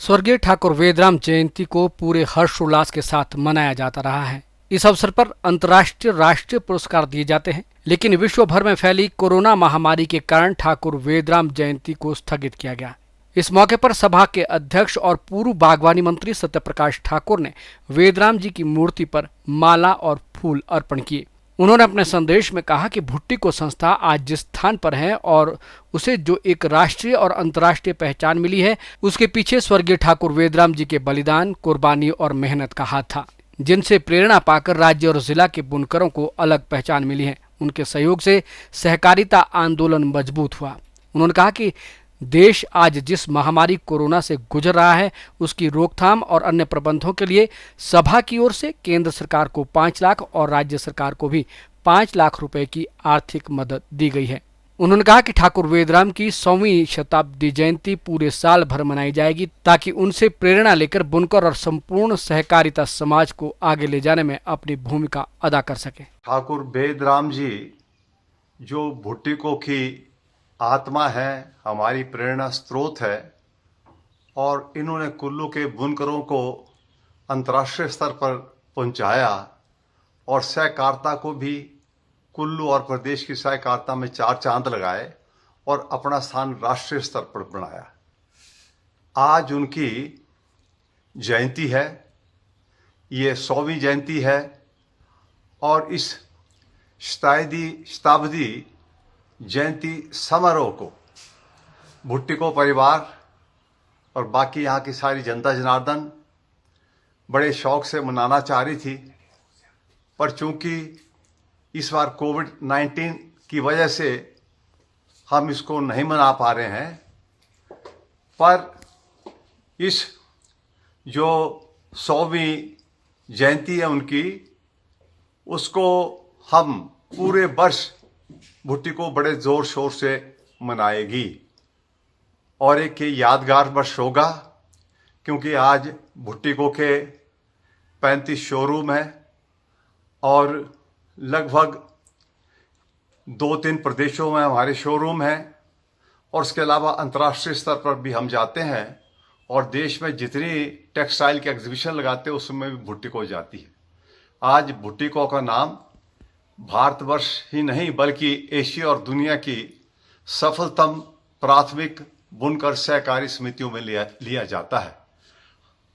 स्वर्गीय ठाकुर वेदराम जयंती को पूरे हर्षोल्लास के साथ मनाया जाता रहा है। इस अवसर पर अंतर्राष्ट्रीय राष्ट्रीय पुरस्कार दिए जाते हैं, लेकिन विश्व भर में फैली कोरोना महामारी के कारण ठाकुर वेदराम जयंती को स्थगित किया गया। इस मौके पर सभा के अध्यक्ष और पूर्व बागवानी मंत्री सत्यप्रकाश ठाकुर ने वेदराम जी की मूर्ति पर माला और फूल अर्पण किए। उन्होंने अपने संदेश में कहा कि भुट्टिको संस्था आज जिस स्थान पर है और उसे जो एक राष्ट्रीय और अंतर्राष्ट्रीय पहचान मिली है, उसके पीछे स्वर्गीय ठाकुर वेदराम जी के बलिदान, कुर्बानी और मेहनत का हाथ था, जिनसे प्रेरणा पाकर राज्य और जिला के बुनकरों को अलग पहचान मिली है। उनके सहयोग से सहकारिता आंदोलन मजबूत हुआ। उन्होंने कहा कि देश आज जिस महामारी कोरोना से गुजर रहा है, उसकी रोकथाम और अन्य प्रबंधों के लिए सभा की ओर से केंद्र सरकार को 5 लाख और राज्य सरकार को भी 5 लाख रुपए की आर्थिक मदद दी गई है। उन्होंने कहा कि ठाकुर वेदराम की 100वीं शताब्दी जयंती पूरे साल भर मनाई जाएगी, ताकि उनसे प्रेरणा लेकर बुनकर और संपूर्ण सहकारिता समाज को आगे ले जाने में अपनी भूमिका अदा कर सके। ठाकुर वेदराम जी जो भुट्टिको की आत्मा है, हमारी प्रेरणा स्रोत है, और इन्होंने कुल्लू के बुनकरों को अंतर्राष्ट्रीय स्तर पर पहुंचाया और सहकारिता को भी कुल्लू और प्रदेश की सहकारिता में 4 चांद लगाए और अपना स्थान राष्ट्रीय स्तर पर बनाया। आज उनकी जयंती है, ये 100वीं जयंती है, और इस शताब्दी जयंती समारोह को भुट्टिको परिवार और बाकी यहाँ की सारी जनता जनार्दन बड़े शौक से मनाना चाह रही थी, पर चूंकि इस बार कोविड-19 की वजह से हम इसको नहीं मना पा रहे हैं, पर इस जो 100वीं जयंती है उनकी, उसको हम पूरे वर्ष भुट्टिको बड़े जोर शोर से मनाएगी और एक यादगार वर्ष होगा, क्योंकि आज भुट्टिको के 35 शोरूम हैं और लगभग 2-3 प्रदेशों में हमारे शोरूम हैं, और उसके अलावा अंतर्राष्ट्रीय स्तर पर भी हम जाते हैं और देश में जितनी टेक्सटाइल के एग्जीबिशन लगाते हैं उसमें भी भुट्टिको जाती है। आज भुट्टिको का नाम भारतवर्ष ही नहीं बल्कि एशिया और दुनिया की सफलतम प्राथमिक बुनकर सहकारी समितियों में लिया जाता है।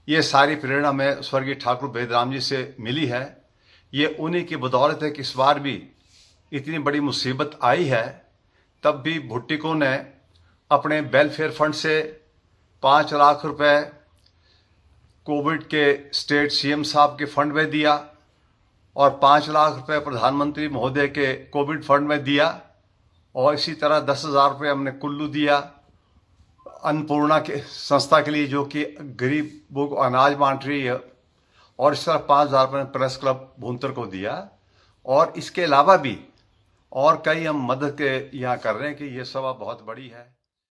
ये सारी प्रेरणा में स्वर्गीय ठाकुर वेदराम जी से मिली है। ये उन्हीं की बदौलत है कि इस बार भी इतनी बड़ी मुसीबत आई है, तब भी भुट्टिको ने अपने वेलफेयर फंड से 5 लाख रुपए कोविड के स्टेट सीएम साहब के फंड में दिया और 5 लाख रुपए प्रधानमंत्री महोदय के कोविड फंड में दिया, और इसी तरह 10,000 रुपये हमने कुल्लू दिया अन्नपूर्णा के संस्था के लिए, जो कि गरीबों को अनाज बांट रही है, और इस तरह 5,000 रुपये प्रेस क्लब भूंतर को दिया, और इसके अलावा भी और कई हम मदद के यहाँ कर रहे हैं कि ये सभा बहुत बड़ी है।